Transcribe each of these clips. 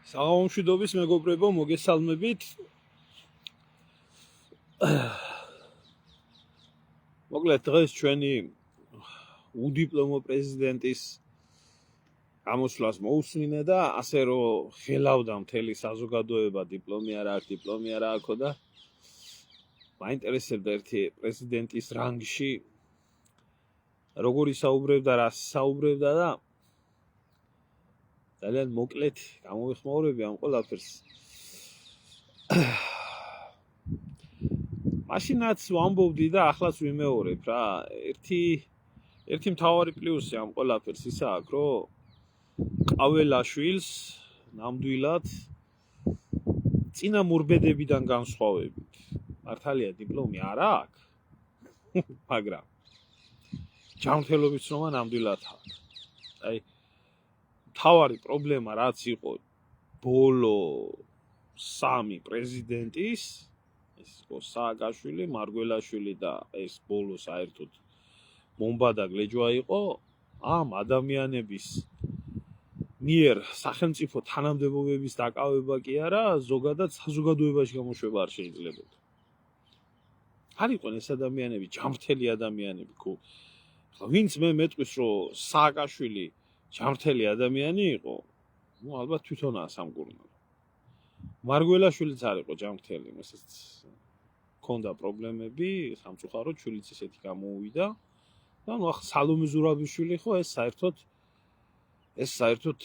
საღამომშვიდობის მეგობრებო, მოგესალმებით. მოკლედ დღეს ჩვენი უდიპლომო პრეზიდენტის გამოსვლას მოусმინე და ასე რომ ხელავდა მთელი საზოგადოება დიპლომი არა აქ და მაინტერესებდა ერთი პრეზიდენტის რანგში როგორ ისაუბრებდა, რა საუბრებდა და ძალიან მოკლედ გამოვიხმაურები ამ ყველაფერს. მაშინაც ვამბობდი და ახლაც ვიმეორებ რა. ერთი მთავარი პლუსი ამ ყველაფერს ისა აქვს, რომ ყაველაშვილს ნამდვილად წინა მორბედებიდან განსხვავებით. მართალია დიპლომი არა აქვს, მაგრამ ჯანმრთელობის ცნობა ნამდვილად აქვს. აი თავარი პრობლემა რაც იყო ბოლო სამი პრეზიდენტის, ეს იყო სააკაშვილი, მარგველაშვილი და ეს ბოლო საერთოდ მომბა და გლეჯვა იყო ამ ადამიანების მიერ სახელმწიფო თანამდებობების დაკავება კი არა, ზოგადად საზოგადოებაში გამოშვება არ შეიძლებოდა. არ იყვნენ ეს ადამიანები ჯანმრთელი ადამიანები, ვინც მე მეტყვის რომ სააკაშვილი ჯანმრთელი ადამიანი იყო, ალბათ თვითონაა სამკურნალო. მარგველაშვილიც არ იყო ჯანმრთელი, მასაც ჰქონდა პრობლემები, სამწუხაროდ შვილიც ესეთი გამოუვიდა. და სალომე ზურაბიშვილი ხო ეს საერთოდ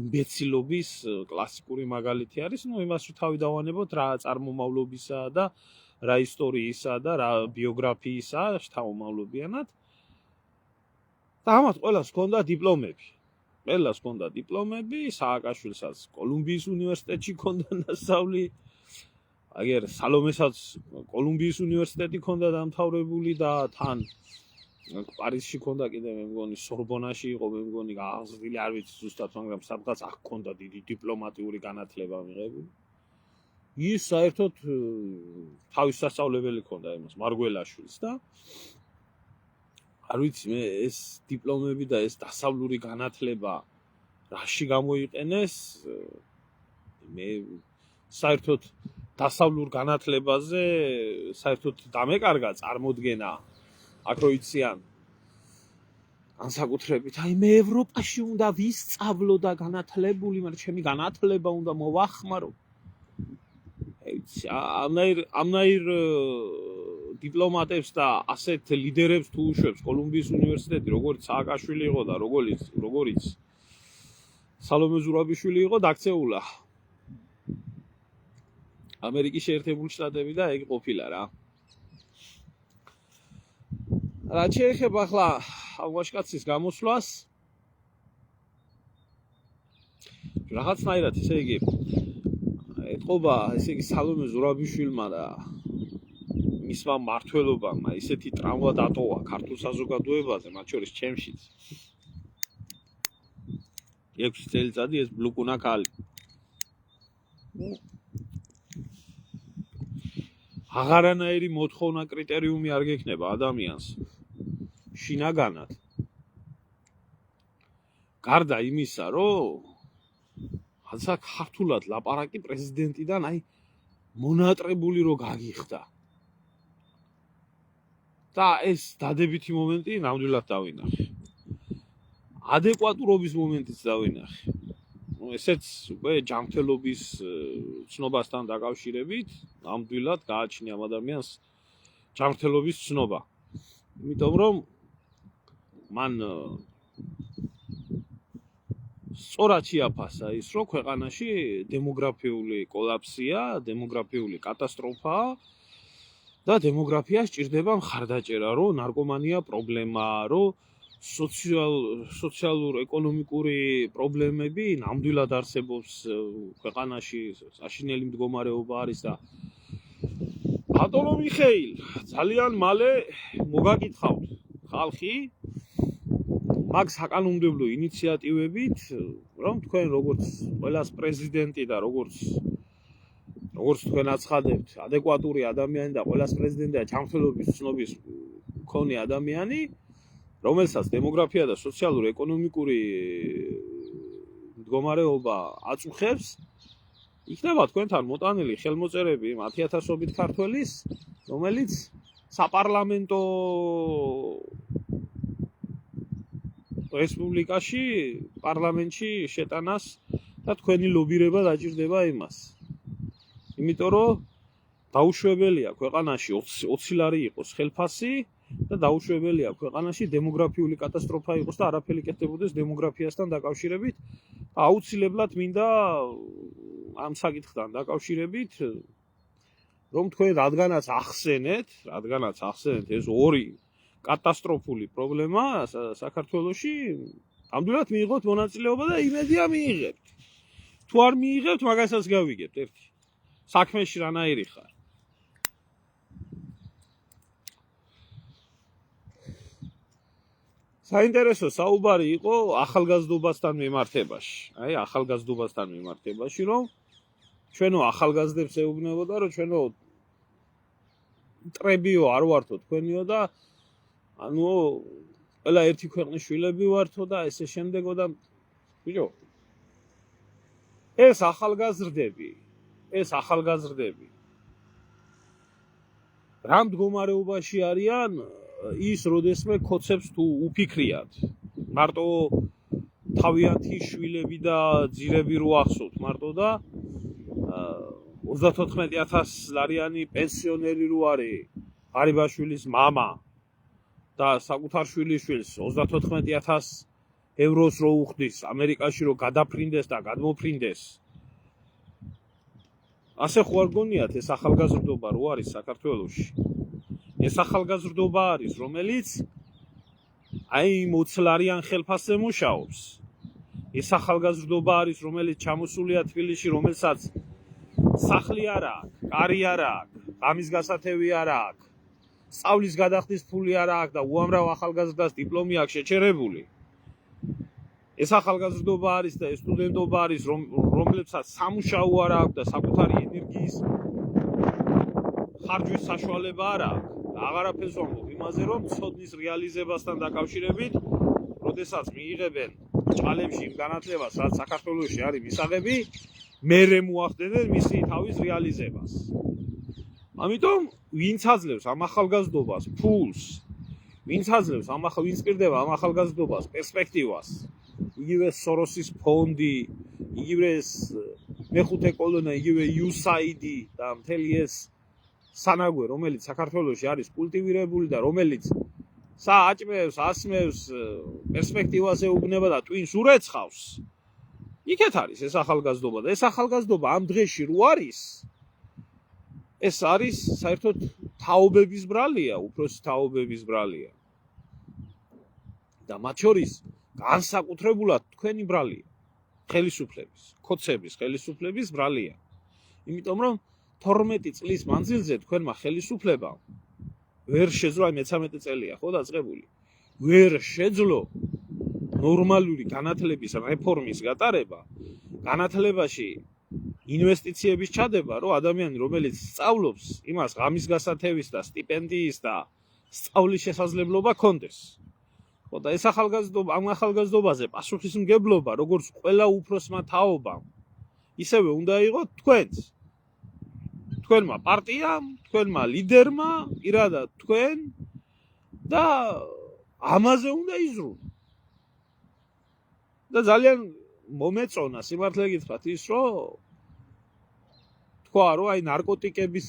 იმბეცილობის კლასიკური მაგალითი არის, იმას რომ თავი დავანებოთ რა წარმომავლობისა და რა ისტორიისა და რა ბიოგრაფიისა შთამომავლობიანად. და ამათ ყველას ჰქონდა დიპლომები, სააკაშვილსაც კოლუმბიის უნივერსიტეტში ჰქონდა დასავლი, აგერ სალომესაც კოლუმბიის უნივერსიტეტი ჰქონდა დამთავრებული და თან პარიზში ჰქონდა კიდე მე მგონი სორბონაში იყო მე მგონი აღზრდილი, არ ვიცი ზუსტად, მაგრამ სადღაც აქ ჰქონდა დიდი დიპლომატიური განათლება მიღებული. ის საერთოდ თავის სასწავლებელი ჰქონდა იმას მარგველაშვილს და არ ვიცი მე ეს დიპლომები და ეს დასავლური განათლება რაში გამოიყენეს. მე საერთოდ დასავლურ განათლებაზე საერთოდ დამეკარგა წარმოდგენა აქ რო იციან განსაკუთრებით აი მე ევროპაში უნდა ვისწავლო და განათლებული, მაგრამ ჩემი განათლება უნდა მოვახმარო. ამნაირ დიპლომატებს და ასეთ ლიდერებს თუ უშვებს კოლუმბიის უნივერსიტეტი, როგორც სააკაშვილი იყო და როგორც სალომე ზურაბიშვილი იყო, დაქცეულა ამერიკის შეერთებული შტატები და ეგ ყოფილა რა. რაც შეეხება ახლა ამ ვაჟკაცის გამოსვლას, რაღაცნაირად ესე იგი ეთყობა ესე იგი სალომე ზურაბიშვილმა და მისმა მმართველობამ ისეთი ტრავმა დატოვა ქართულ საზოგადოებაზე, მათ შორის ჩემშიც. 6 წელიწადი ეს ბლუკუნა ქალი. აღარანაირი მოთხოვნა კრიტერიუმი არ გექნება ადამიანს შინაგანად. გარდა იმისა, რომ რაღაცა ქართულად ლაპარაკი პრეზიდენტიდან აი მონატრებული რო გაგიხდა. და ეს დადებითი მომენტი ნამდვილად დავინახე. ადეკვატურობის მომენტიც დავინახე. ესეც უკვე ჯანმრთელობის ცნობასთან დაკავშირებით ნამდვილად გააჩნია ამ ადამიანს ჯანმრთელობის ცნობა. იმიტომ რომ მან სწორად შეაფასა ის, რომ ქვეყანაში დემოგრაფიული კოლაფსია, დემოგრაფიული კატასტროფაა და დემოგრაფიას ჭირდება მხარდაჭერა, რომ ნარკომანია პრობლემაა, რომ სოციალურ-ეკონომიკური პრობლემები ნამდვილად არსებობს ქვეყანაში, საშინელი მდგომარეობა არის და ბატონო მიხეილ, ძალიან მალე მოგაკითხავთ ხალხი მაგ საკანონმდებლო ინიციატივებით, რომ თქვენ როგორც ყველას პრეზიდენტი და როგორც თქვენ აცხადებთ, ადეკვატური ადამიანი და ყველას პრეზიდენტი და ჯანმრთელობის ცნობის მქონე ადამიანი, რომელსაც დემოგრაფია და სოციალურ-ეკონომიკური მდგომარეობა აწუხებს, იქნება თქვენთან მოტანილი ხელმოწერები 10,000-ობით ქართველის, რომელიც საპარლამენტო რესპუბლიკაში, პარლამენტში შეტანას და თქვენი ლობირება დაჭირდება იმას. იმიტომ რომ დაუშვებელია ქვეყანაში 20 ლარი იყოს ხელფასი და დაუშვებელია ქვეყანაში დემოგრაფიული კატასტროფა იყოს და არაფერი კეთდებოდეს დემოგრაფიასთან დაკავშირებით. აუცილებლად მინდა ამ საკითხთან დაკავშირებით რომ თქვენ რადგანაც ახსენეთ ეს ორი კატასტროფული პრობლემა საქართველოში, ამდენად მიიღოთ მონაწილეობა და იმედია მიიღებთ. თუ არ მიიღებთ, მაგასაც გავიგებთ ერთი. საქმეში რანაირი ხარ? საინტერესო საუბარი იყო ახალგაზრდობასთან მიმართებაში. აი, ახალგაზრდობასთან მიმართებაში, რომ ჩვენო ახალგაზრდებს ეუბნებოდა, რომ ჩვენო მტრებიო არ ვართო თქვენიო და ანუ ყველა ერთი ქვეყნის შვილები ვართო და ესე შემდეგო და ბიჭო ეს ახალგაზრდები რა მდგომარეობაში არიან ის როდესმე ქოცებს თუ უფიქრიათ მარტო თავიანთი შვილები და ძირები რო ახსოვთ მარტო და 34,000 ლარიანი პენსიონერი რო არის ღარიბაშვილის მამა და საკუთარ შვილიშვილს 34,000 ევროს რო უხდის ამერიკაში რო გადაფრინდეს და გადმოფრინდეს ასე ხო არ გონიათ ეს ახალგაზრდობა რო არის საქართველოში ეს ახალგაზრდობა არის რომელიც აი 20 ლარიან ხელფასზე მუშაობს ეს ახალგაზრდობა არის რომელიც ჩამოსულია თბილისში რომელსაც სახლი არ აქვს, კარი არ აქვს, ღამის გასათევი არ აქვს, სწავლის გადახდის ფული არ აქვს და უამრავ ახალგაზრდას დიპლომი აქვს შეჩერებული. ეს ახალგაზრდობა არის და ეს სტუდენტობა არის, რომლებსაც სამუშაო არ აქვს და საკუთარი ენერგიის ხარჯვის საშუალება არ აქვს. აღარაფერს ვამბობ იმაზე, რომ ცოდნის რეალიზებასთან დაკავშირებით, როდესაც მიიღებენ ჭალებში იმ განათლებას, რაც საქართველოში არის მისაღები, მერე მოახდენენ მისი თავის რეალიზებას. ამიტომ ვინც აძლევს ამ ახალგაზრდობას ფულს, ვინც პირდება ამ ახალგაზრდობას პერსპექტივას, იგივე სოროსის ფონდი, იგივე მეხუთე კოლონა, იგივე USAID და მთელი ეს სანაგვე, რომელიც საქართველოში არის კულტივირებული და რომელიც სააჭმევს, ასმევს, პერსპექტივას ეუბნება და ტვინს ურეცხავს. იქეთ არის ეს ახალგაზრდობა და ეს ახალგაზრდობა ამ დღეში რო არის ეს არის საერთოდ თაობების ბრალია, უფროსი თაობების ბრალია. და მათ შორის განსაკუთრებულად თქვენი ბრალია, ხელისუფლების, ქოცების ხელისუფლების ბრალია. იმიტომ რომ 12 წლის მანძილზე თქვენმა ხელისუფლებამ ვერ შეძლო, აი 13 წელია ხო დაწყებული, ვერ შეძლო ნორმალური განათლების რეფორმის გატარება, განათლებაში ინვესტიციების ჩადება, რომ ადამიანი, რომელიც სწავლობს, იმას ღამის გასათევის და სტიპენდიის და სწავლის შესაძლებლობა ჰქონდეს. ხო და ეს ამ ახალგაზრდობაზე პასუხისმგებლობა, როგორც ყველა უფროსმა თაობამ, ისევე უნდა იყოს თქვენმა პარტიამ, თქვენმა ლიდერმა, პირადად თქვენ და ამაზე უნდა იზრუნო. და ძალიან მომეწონა სიმართლე გითხრათ ის, რომ თქვა, რომ აი ნარკოტიკების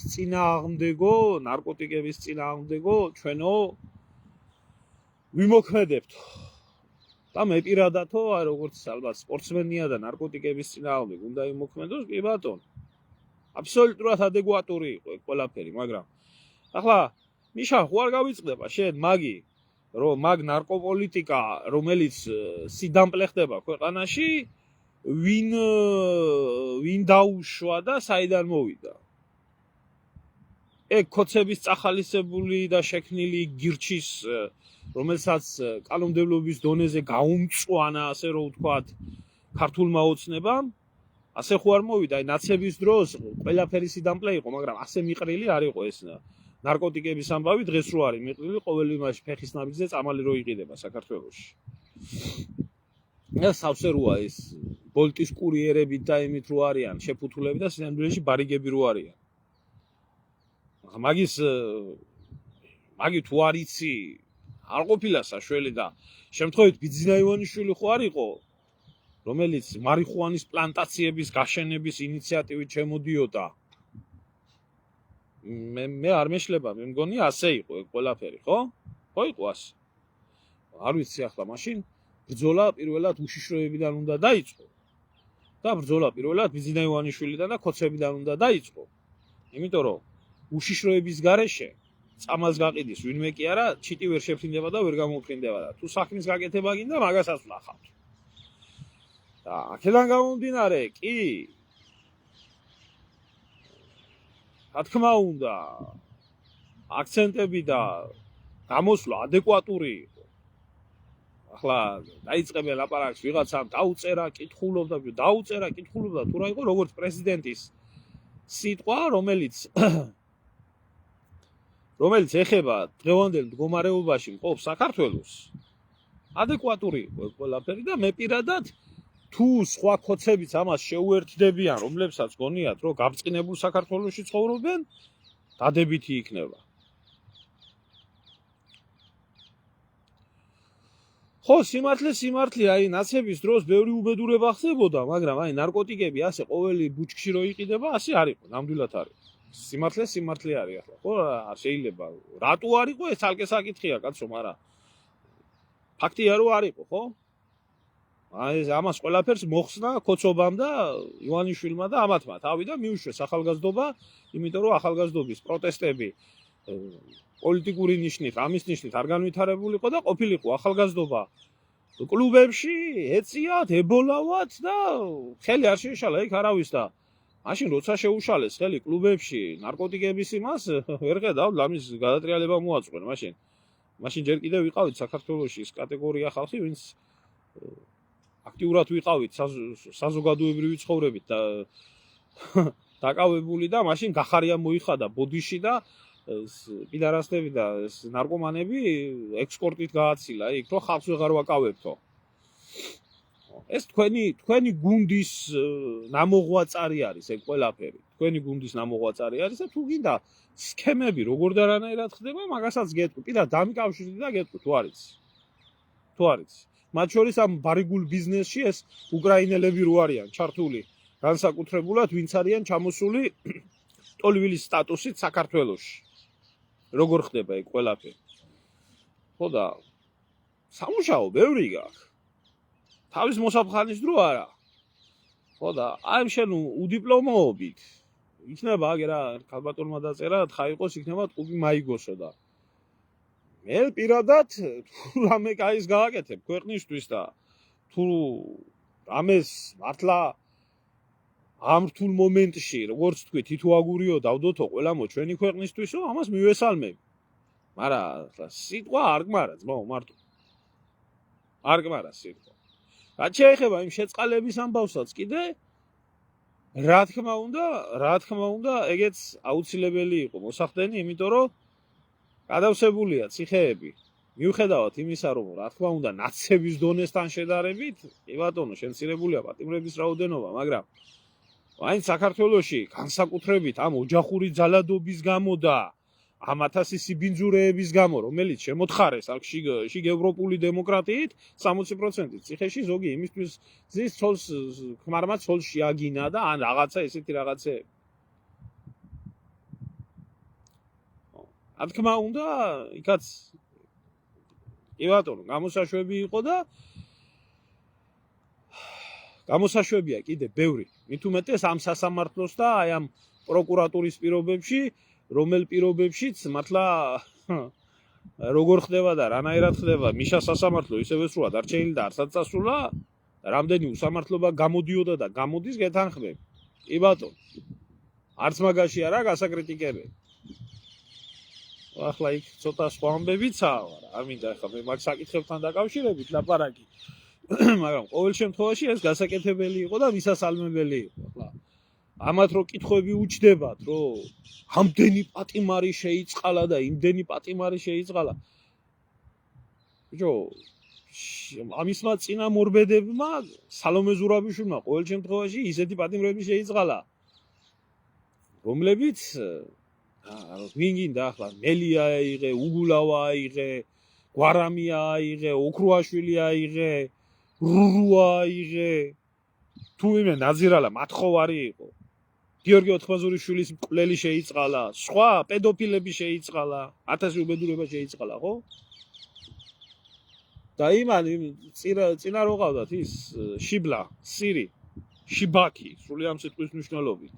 წინააღმდეგო ჩვენო ვიმოქმედებთ. და მე პირადადო, აი როგორც ალბათ სპორტსმენია და ნარკოტიკების წინააღმდეგ უნდა იმოქმედოს, კი ბატონო. აბსოლუტურად ადეკვატური იყო ეს ყველაფერი, მაგრამ ახლა მიშა ხო არ გავიწყდება შენ მაგი რომ მაგ ნარკოპოლიტიკა, რომელიც სიდამპლე ხდება ქვეყანაში, ვინ დაუშვა და საიდან მოვიდა. ეგ ქოცების წახალისებული და შექმნილი გირჩის, რომელსაც კანონმდებლობის დონეზე გაუმწვანა, ასე რომ ვთქვათ, ქართულმა ოცნებამ, ასე ხო არ მოვიდა, აი ნაცების დროს ყველაფერი სიდამპლე იყო, მაგრამ ასე მიყრილი არ იყო ეს ნარკოტიკების ამბავი დღეს რო არის მიყრილი ყოველ იმაში ფეხის ნაბიჯზე წამალი რო იყიდება საქართველოში. სავსე როა ეს ბოლტის კურიერებით და იმით რო არიან შეფუთულები და სინამდვილეში ბარიგები რო არიან. მაგი თუ არ იცი არ ყოფილა საშველი და შემთხვევით ბიძინა ივანიშვილი ხო არ იყო, რომელიც მარიხუანის პლანტაციების გაშენების ინიციატივით შემოდიოდა. მე არ მეშლება, მე მგონი ასე იყო ეგ ყველაფერი, ხო? ხო იყო ასე. არ ვიცი ახლა მაშინ ბრძოლა პირველად უშიშროებიდან უნდა დაიწყო. და ბრძოლა პირველად ბიძინა ივანიშვილიდან და ქოცებიდან უნდა დაიწყო. იმიტომ რომ უშიშროების გარეშე წამალს გაყიდის ვინმე კი არა, ჩიტი ვერ შეფრინდება და ვერ გამოფრინდება და თუ საქმის გაკეთება გინდა, მაგასაც ვნახავთ. და აქედან გამომდინარე, კი რა თქმა უნდა, აქცენტები და გამოსვლა ადეკვატური იყო. ახლა დაიწყებენ ლაპარაკს ვიღაცამ დაუწერა, კითხულობდა თუ რა იყო როგორც პრეზიდენტის სიტყვა, რომელიც ეხება დღევანდელ მდგომარეობაში მყოფ საქართველოს, ადეკვატური იყო ყველაფერი და მე პირადად თუ სხვა ქოცებიც ამას შეუერთდებიან, რომლებსაც გონიათ, რომ გაბრწყინებულ საქართველოში ცხოვრობენ, დადებითი იქნება. ხო, სიმართლე, აი ნაცების დროს ბევრი უბედურება ხდებოდა, მაგრამ აი ნარკოტიკები ასე ყოველი ბუჩქში რო იყიდება, ასე არ იყო, ნამდვილად არ იყო. სიმართლე არის ახლა, ხო, შეიძლება. რატო არ იყო ეს თალკე საკითხია, კაცო, მაგრამ ფაქტია რომ არ იყო, ხო? აი ამას ყველაფერს მოხსნა ქოცობამ და ივანიშვილმა და ამათმა თავი და მიუშვეს ახალგაზრდობა, იმიტომ რომ ახალგაზრდობის პროტესტები პოლიტიკური ნიშნით, ამის ნიშნით არ განვითარებულიყო და ყოფილიყო ახალგაზრდობა კლუბებში, ეწიათ, ებოლავათ და ხელი არ შეეშალა იქ არავის და მაშინ როცა შეუშალეს ხელი კლუბებში ნარკოტიკების იმას, ვერ ხედავ ლამის გადატრიალება მოაწყვენ მაშინ ჯერ კიდევ ვიყავით საქართველოში ის კატეგორია ხალხი, ვინც აქტიურად ვიყავით საზოგადოებრივი ცხოვრებით და დაკავებული და მაშინ გახარია მოიხადა ბოდიში და პიდარასტები და ნარკომანები ექსპორტით გააცილა იქ, რომ ხალხს ვეღარ ვაკავებთო. ეს თქვენი გუნდის ნამოღვაწარი არის ეგ ყველაფერი. თქვენი გუნდის ნამოღვაწარი არის და თუ გინდა სქემები როგორ და რანაირად ხდება, მაგასაც გეტყვი. პირად დამიკავშირდი და გეტყვი თუ არის. მათ შორის ამ ბარიგულ ბიზნესში ეს უკრაინელები რო არიან ჩართული, განსაკუთრებულად ვინც არიან ჩამოსული ტოლვილის სტატუსით საქართველოში. როგორ ხდება ეგ ყველაფერი? ხო და სამუშაო ბევრი გაქვს. თავის მოსაფხანის დრო არა. ხო და აი შენ უდიპლომოობით იქნება აგერა ქალბატონმა დაწერა, თხა იყოს იქნება ტყუპი მაიგოსო და მე პირადად თუ რამე კაის გააკეთებ ქვეყნისთვის და თუ რამეს მართლა ამ რთულ მომენტში, როგორც თქვი, თითო აგურიო დავდოთო ყველამო ჩვენი ქვეყნისთვისო, ამას მივესალმები. მაგრამ სიტყვა არ გმარა, ძმაო, მარტო. არ გმარა სიტყვა. რაც შეეხება იმ შეწყალების ამბავსაც კიდე, რა თქმა უნდა, ეგეც აუცილებელი იყო მოსახდენი, იმიტომ რომ გადავსებულია ციხეები. მიუხედავად იმისა, რომ რა თქმა უნდა ნაცების დონესთან შედარებით, კი ბატონო, შემცირებულია პატიმრების რაოდენობა, მაგრამ აი საქართველოში განსაკუთრებით ამ ოჯახური ძალადობის გამო და ამ ათასი სიბინძურეების გამო, რომელიც შემოთხარეს აქ შიგ ევროპული დემოკრატიით 60% ციხეში ზოგი იმისთვის ზის ცოლს ქმარმა ცოლს შეაგინა და ან რაღაცა ესეთი რაღაცეები. რა თქმა უნდა, იქაც კი ბატონო, გამოსაშვები იყო და გამოსაშვებია კიდე ბევრი. მით უმეტეს ამ სასამართლოს და აი ამ პროკურატურის პირობებში, რომელ პირობებშიც მართლა როგორ ხდება და რანაირად ხდება მიშა სასამართლო ისევე სრულად არ შეიძლება არცად წასულა, რამდენი უსამართლობა გამოდიოდა და გამოდის გეთანხმები. კი ბატონო. არც მაგაში არა გასაკრიტიკებელი. ახლა იქ ცოტა სხვა ამბებიცაა, არ მინდა ახლა მე მაგ საკითხებთან დაკავშირებით ლაპარაკი. მაგრამ ყოველ შემთხვევაში ეს გასაკეთებელი იყო და მისასალმებელი იყო. ახლა ამათ რო კითხვები უჩდებათ, რომ ამდენი პატიმარი შეიწყალა და იმდენი პატიმარი შეიწყალა. ბიჭო, ამისმა წინამორბედებმა სალომე ზურაბიშვილმა ყოველ შემთხვევაში ისეთი პატიმრები შეიწყალა, რომლებიც ვინ გინდა ახლა მელია აიღე, უგულავა აიღე, გვარამია აიღე, ოქრუაშვილი აიღე, რურუა აიღე, თუ ვინმე ნაძირალა მათხოვარი იყო, გიორგი ოთხმაზურიშვილის მკვლელი შეიწყალა, სხვა პედოფილები შეიწყალა, 1000 უბედურება შეიწყალა, ხო? და იმან წინა რო ყავდათ ის შიბლა, სირი, შიბაკი, სრული ამ სიტყვის მნიშვნელობით.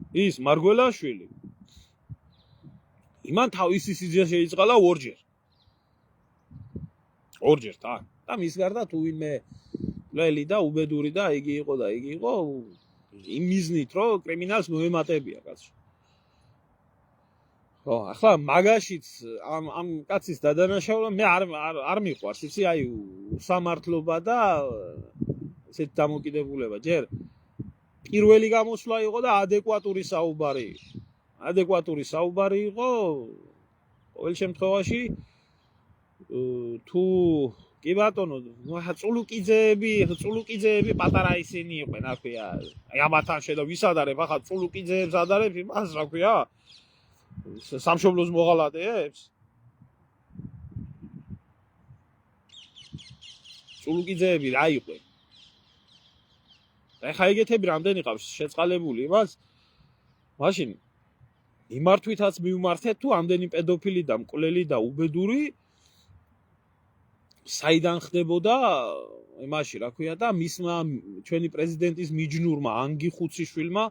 ის მარგველაშვილი. იმან თავისი სიძე შეიწყალა ორჯერ, და მის გარდა თუ ვინმე მკვლელი და უბედური და იგი იყო იმ მიზნით, რომ კრიმინალს მოემატებია კაცი. ხო, ახლა მაგაშიც ამ კაცის დადანაშაულა მე არ მიყვარს, იცი, აი უსამართლობა და ესეთ დამოკიდებულება. ჯერ პირველი გამოსვლა იყო და ადეკვატური საუბარი იყო. ყოველ შემთხვევაში თუ კი ბატონო, წულუკიძეები პატარა ისინი იყვენ, რა ქვია. აი ამათან შედა ვის ადარებ, ახლა წულუკიძეებს ადარებ იმას, რა ქვია. სამშობლოს მოღალატეებს. წულუკიძეები რა იყვენ? ეხა ეგეთები რამდენი ყავს შეწყალებული იმას? მაშინ მიმართვითაც მივმართეთ თუ ამდენი პედოფილი და მკვლელი და უბედური საიდან ხდებოდა იმაში, რა ქვია, და მისმა ჩვენი პრეზიდენტის მიჯნურმა ანგი ხუციშვილმა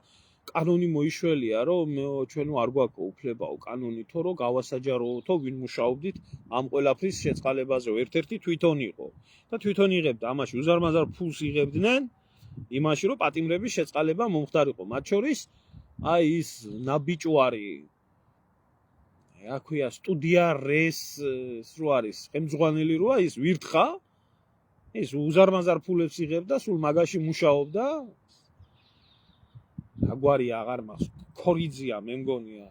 კანონი მოიშველია, რომ ჩვენ არ გვაქვს უფლებაო კანონი თო რომ გავასაჯაროთო ვინ მუშაობდით ამ ყველაფრის შეწყალებაზე. ერთ-ერთი თვითონ იყო და თვითონ იღებდა ამაში უზარმაზარ ფულს იღებდნენ იმაში, რომ პატიმრების შეწყალება მომხდარიყო. მათ შორის აი ის ნაბიჭვარი, რა ქვია, სტუდია რეს რო არის, ხელმძღვანელი როა ის ვირთხა, ის უზარმაზარ ფულებს იღებდა, სულ მაგაში მუშაობდა. აგვარი აღარ მახსოვს, ქორიძია მე მგონია.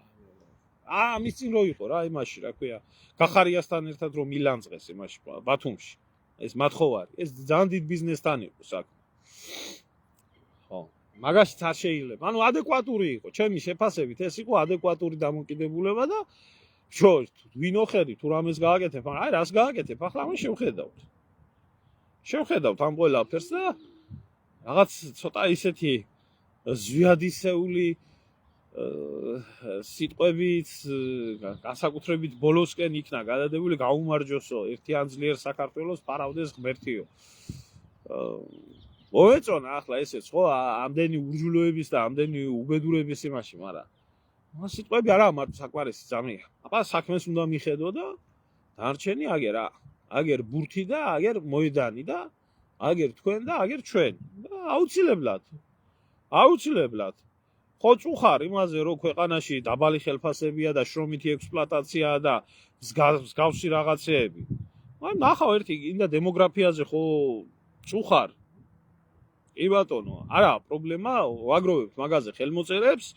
ამის წინ რო იყო რა იმაში, რა ქვია, გახარიასთან ერთად რომ მილანძღეს იმაში ბათუმში. ეს მათხოვარი, ეს ძალიან დიდ ბიზნესთან იყო საქმე. ხო, მაგაშიც არ შეიძლება. ანუ ადეკვატური იყო, ჩემი შეფასებით ეს იყო ადეკვატური დამოკიდებულება და ვინო ხედი თუ რამეს გააკეთებ, აი რას გააკეთებ, ახლა ამას შევხედავთ ამ ყველაფერს და რაღაც ცოტა ისეთი ზვიადისეული სიტყვებით განსაკუთრებით ბოლოსკენ იქნა გადადებული გაუმარჯოსო ერთიან ძლიერ საქართველოს ფარავდეს ღმერთიო. მოეწონა ახლა ესეც ხო ამდენი ურჯულოების და ამდენი უბედურების იმაში, მაგრამ ამ სიტყვები არა მათ საკმარისი ძამია. აბა საქმეს უნდა მიხედო და დარჩენი აგერ ბურთი და აგერ მოედანი და აგერ თქვენ და აგერ ჩვენ. და აუცილებლად ხო წუხარ იმაზე რომ ქვეყანაში დაბალი ხელფასებია და შრომითი ექსპლუატაციაა და მსგავსი რაღაცეები. მაგრამ ნახავ ერთი ინდა დემოგრაფიაზე ხო წუხარ. კი ბატონო, არა პრობლემა, ვაგროვებთ მაგაზე ხელმოწერებს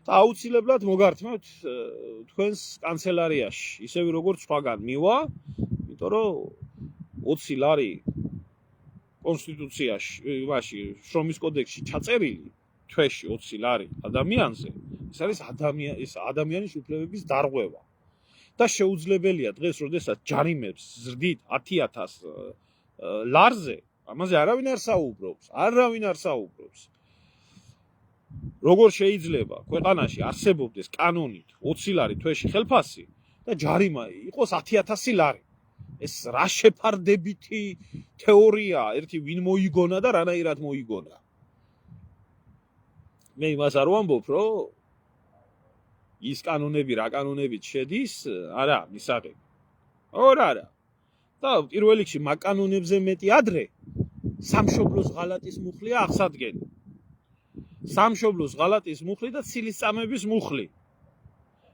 და აუცილებლად მოგართმევთ თქვენს კანცელარიაში, ისევე როგორც სხვაგან მივა, იმიტომ რომ 20 ლარი კონსტიტუციაში, იმაში, შრომის კოდექსში ჩაწერილი თვეში 20 ლარი ადამიანზე, ეს არის ადამიანის უფლებების დარღვევა. და შეუძლებელია დღეს, როდესაც ჯარიმებს ზრდით 10,000 ლარზე, ამაზე არავინ არ საუბრობს. როგორ შეიძლება ქვეყანაში არსებობდეს კანონით 20 ლარი თვეში ხელფასი და ჯარიმა იყოს 10,000 ლარი. ეს რა შეფარდებითი თეორიაა, ერთი ვინ მოიგონა და რანაირად მოიგონა. მე იმას არ ვამბობ, რომ ის კანონები რა კანონებით შედის, არა, მისაღები. არა. და პირველ რიგში მაგ კანონებზე მეტი ადრე სამშობლოს ღალატის მუხლია აღსადგენი. სამშობლოს ღალატის მუხლი და ცილისწამების მუხლი.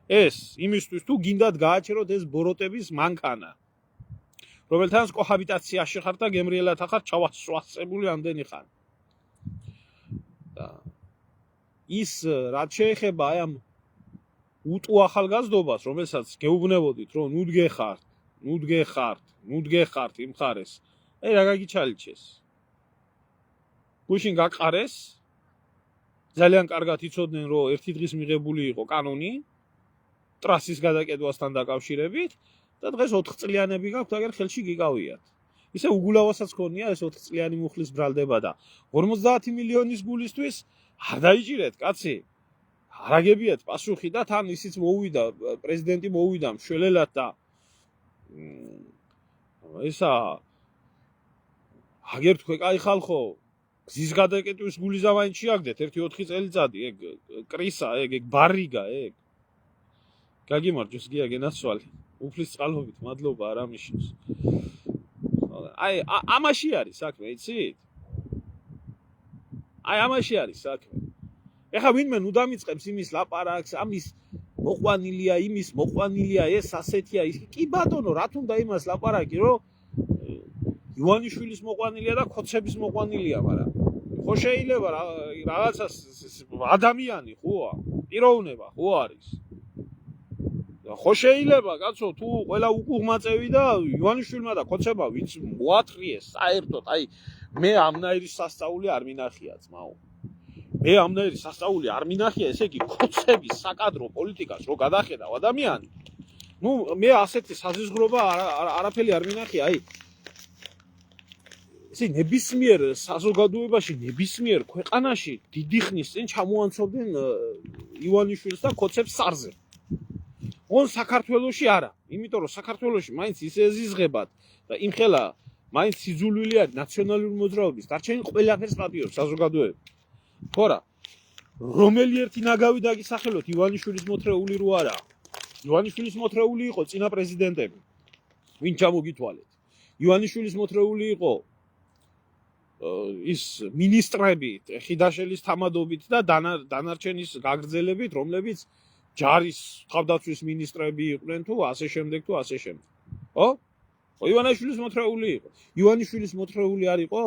ეს იმისთვის თუ გინდათ გააჩეროთ ეს ბოროტების მანქანა. რომელთანაც კოჰაბიტაციაში ხართ და გემრიელად ახარ ჩავასვასებული ამდენი ხანი. და ის რაც შეეხება აი ამ უტუ ახალგაზრდობას, რომელსაც გეუბნებოდით, რომ ნუ დგეხართ, ნუ დგეხართ იმ ხარეს. აი რა გაგიჩალიჩეს. გუშინ გაყარეს. ძალიან კარგად იცოდნენ, რომ ერთი დღის მიღებული იყო კანონი ტრასის გადაკეთებასთან დაკავშირებით და დღეს 4 წლიანები გაქვთ, აგერ ხელში გიგავიათ. ისე უგულავასაც ქონია ეს 4 წლიანი მუხლის ბრალდება და 50 მილიონის გულისთვის არ დაიჭირეთ, კაცი. არაგებიათ პასუხი და თან ისიც მოვიდა, პრეზიდენტი მოვიდა მშველელად და ესა აგერ თქვენ კაი ხალხო გზის გადაკეტვის გულიზა მაინც შეაგდეთ 1-4 წელიწადი ეგ კრისა ეგ ბარიგა ეგ გაგიმარჯოს გია გენაცვალე უფლის წყალობით მადლობა არ ამიშნოს აი ამაში არის საქმე იცით აი ამაში არის საქმე ეხა ვინმე ნუ დამიწყებს იმის ლაპარაკს ამის მოყვანილია იმის მოყვანილია ეს ასეთია ის კი ბატონო რა თუნდა იმას ლაპარაკი რომ ივანიშვილის მოყვანილია და ქოცების მოყვანილია მაგრამ ხო შეიძლება რაღაცას ადამიანი ხოა პიროვნება ხო არის ხო შეიძლება კაცო თუ ყველა უკუღმაწევი და ივანიშვილმა და ქოცება ვინც მოათრიეს საერთოდ აი მე ამნაირი სასწაული არ მინახია ძმაო მე ამნაირი სასწაული არ მინახია ესე იგი ქოცების საკადრო პოლიტიკას რო გადახედავ ადამიანი ნუ მე ასეთი საზიზღრობა არაფერი არ მინახია აი ესე ნებისმიერ საზოგადოებაში ნებისმიერ ქვეყანაში დიდი ხნის წინ ჩამოანცობდნენ ივანიშვილს და ქოცებს სარზე on საქართველოში არა იმიტომ რომ საქართველოში მაინც ისე ეზიზღებათ და იმხელა მაინც სიძულვილი არის ნაციონალური მოძრაობის დარჩენილ ყველაფერს პატიობს საზოგადოება ხორა რომელი ერთი ნაგავი დაგისახელოთ ივანიშვილის მოთრეული რო არა ივანიშვილის მოთრეული იყო წინა პრეზიდენტები ვინ ჩამოგითვალეთ ივანიშვილის მოთრეული იყო ის მინისტრებით ხიდაშელის თამადობით და დანარჩენის გაგრძელებით რომლებიც ჯარის თავდაცვის მინისტრები იყვნენ თუ ასე შემდეგ ხო ივანიშვილის მოთრეული იყო ივანიშვილის მოთრეული არ იყო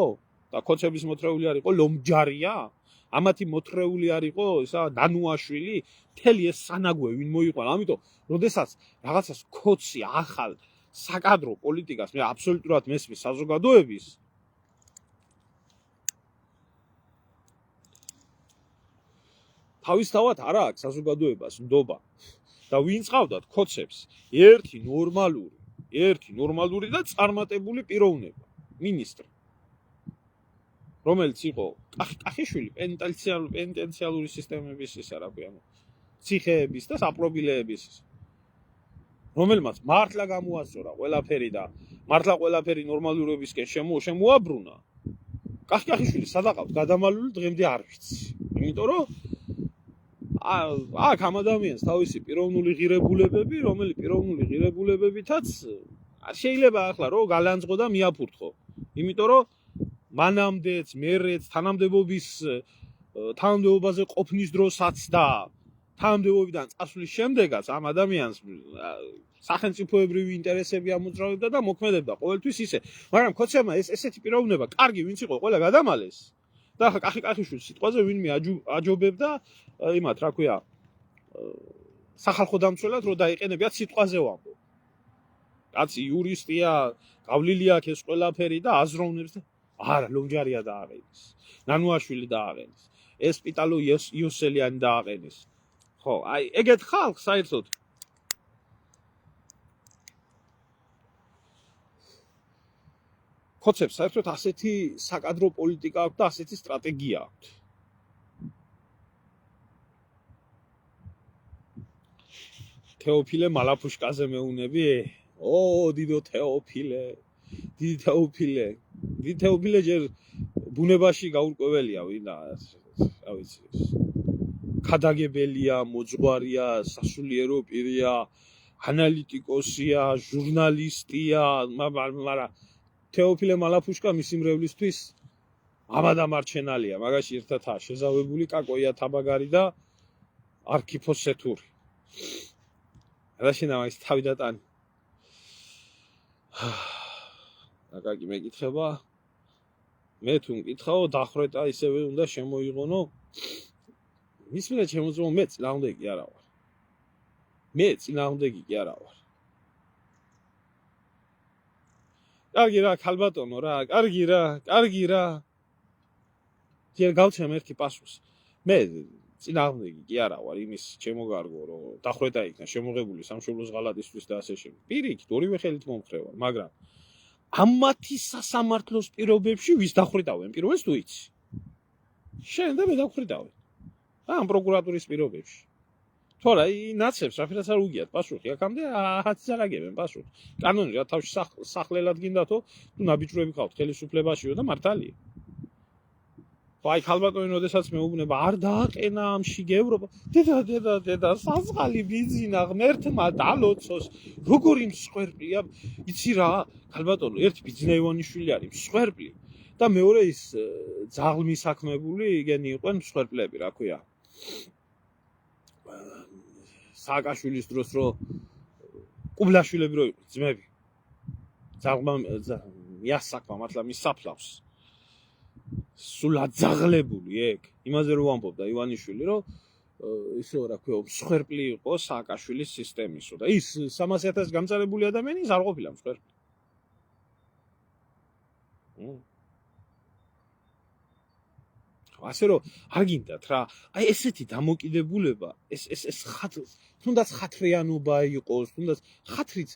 და ქოცების მოთრეული არ იყო ლომჯარია ამათი მოთრეული არ იყო ისა ნანუაშვილი მთელი ეს სანაგვე ვინ მოიყვანა ამიტომ როდესაც რაღაცას ქოცი ახალ საკადრო პოლიტიკას მე აბსოლუტურად მესმის საზოგადოების თავისთავად არა აქვს საზოგადოებას ნდობა და ვინ წავდათ ქოცებს ერთი ნორმალური და წარმატებული პიროვნება მინისტრი რომელიც იყო კახიშვილი პენტენციალური სისტემების ისა რა ქვია ციხეების და საპრობილეების რომელმაც მართლა გამოასწორა ყველაფერი და მართლა ყველაფერი ნორმალურობისკენ შემოაბრუნა კახიშვილი სადაყავთ გადამალული დღემდე არ ვიცი იმიტომ რომ აქ ამ ადამიანს თავისი პიროვნული ღირებულებები რომელი პიროვნული ღირებულებებითაც არ შეიძლება ახლა რომ გალანძღო და მიაფურთხო იმიტომ რომ მანამდეც მერეც თანამდებობაზე ყოფნის დროსაც და თანამდებობიდან წასვლის შემდეგაც ამ ადამიანს სახელმწიფოებრივი ინტერესები ამოძრავებდა და მოქმედებდა ყოველთვის ისე მაგრამ ქოცებმა ესეთი პიროვნება კარგი ვინც იყო ყველა გადამალეს და ახლა კახიშვილის სიტყვაზე ვინმე აჯობებდა იმათ რა ქვია სახალხო დამცველად რო დაიყენებიათ სიტყვაზე ვამბობ კაცი იურისტია გავლილი აქვს ეს ყველაფერი და აზროვნებს და არა ლომჯარია დააყენეს ნანუაშვილი დააყენეს ეს სპიტალო იოსელიანი დააყენეს ხო აი ეგეთ ხალხს საერთოდ ქოცებს საერთოდ ასეთი საკადრო პოლიტიკა აქვს და ასეთი სტრატეგია აქვს თეოფილე მალაფუშკაზე მეუნები დიდო თეოფილე დიდი თეოფილე ჯერ ბუნებაში გაურკვეველია ვინა რა ვიცი ქადაგებელია მოძღვარია სასულიერო პირია ანალიტიკოსია ჟურნალისტია მაგრამ თეოფილე მალაფუშკა მისი მრევლისთვის ამადამარჩენალია მაგაში ერთადაა შეზავებული კაკოია თაბაგარი და არქიფოს სეთური რაშინა ის თავი დატანი აკაკი მეკითხება მე თუ მკითხაო დახრეტა ისევე უნდა შემოიღონო მისმენა შემოწმო მე წინააღმდეგი კი არა ვარ კარგი რა, ქალბატონო რა, კარგი რა. ჯერ გავცემ ერთი პასუხს. მე წინააღმდეგი კი არა ვარ იმის შემოგარგო, რომ დახვრეტა იქნა შემოღებული სამშობლოს ღალატისთვის და ასე შემდეგ. პირიქით, ორივე ხელით მომხრე ვარ, მაგრამ ამათი სასამართლოს პირობებში ვის დახვრეტავენ პირველს თუ იცი? შენ და მე დახვრეტავენ. ამ პროკურატურის პირობებში. თორე ნაცებს რაფერაც არ უგიათ პასუხი, აქამდე ახაც არ აგებენ პასუხი. კანონი რა თავში სახლელად გინდათო, თუ ნაბიჯვრები ყავთ ხელისუფლებაშიო და მართალია. აი ქალბატონი როდესაც მეუბნება არ დააყენა ამში ევროპა. დედა, საზღალი ბიზინა ღმერთმა დალოცოს. როგორი მსხვერპლია, იცი რა, ქალბატონო, ერთი ბიზინა ივანიშვილი არის მსხვერპლი და მეორე ის ძაღლი საქმებული, იგენი იყვნენ მსხვერპლები, რა ქვია. სააკაშვილის დროს რო ყუბლაშვილები რო იყვნენ ძმები. ძაღლმა მიასაკმა მართლა მის საფლავს. სულ აძაღლებული ეგ იმაზე რომ ვამბობდა ივანიშვილი რომ ისო რა ქვია მსხვერპლი იყო სააკაშვილის სისტემისო და ის 300,000 გამწარებული ადამიანი ის არ ყოფილა მსხვერპლი. ასე რომ არ გინდათ რა აი ესეთი დამოკიდებულება ეს თუნდაც ხათრიანობა იყოს თუნდაც ხათრიც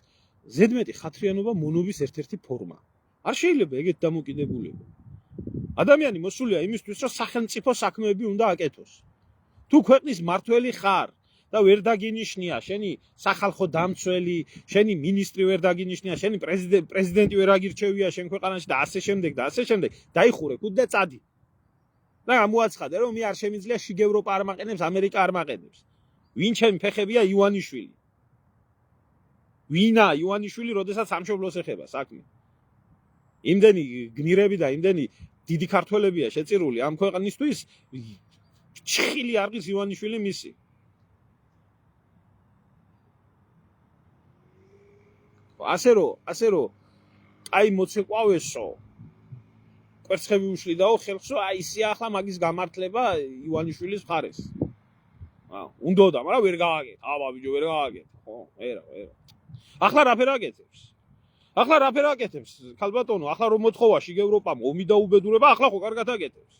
ზედმეტი ხათრიანობა მონობის ერთ-ერთი ფორმა არ შეიძლება ეგეთ დამოკიდებულება ადამიანი მოსულია იმისთვის რომ სახელმწიფო საქმეები უნდა აკეთოს თუ ქვეყნის მართველი ხარ და ვერ დაგინიშნია შენი სახალხო დამცველი შენი მინისტრი ვერ დაგინიშნია შენი პრეზიდენტი ვერ აგირჩევია შენ ქვეყანაში და ასე შემდეგ დაიხურე კუდ და წადი და გამოაცხადე რომ მე არ შემიძლია შიგ ევროპა არ მაყენებს ამერიკა არ მაყენებს ვინ ჩემი ფეხებია ივანიშვილი ვინა ივანიშვილი როდესაც სამშობლოს ეხება საქმე იმდენი გმირები და იმდენი დიდი ქართველებია შეწირული ამ ქვეყნისთვის ჩხილი არღის ივანიშვილი მისი ასე რომ აი მოცეკვავესო კვერცხები უშლიდაო ხელხსო აი ისე ახლა მაგის გამართლება ივანიშვილის მხარეს უნდოდა მაგრამ ვერ გააგეთ აბა ბიჭო ვერ გააგეთ ხო ერა ახლა რაფერ აკეთებს ქალბატონო ახლა რომ მოთხოვა შიგ ევროპამ ომი და უბედურება ახლა ხო კარგად აკეთებს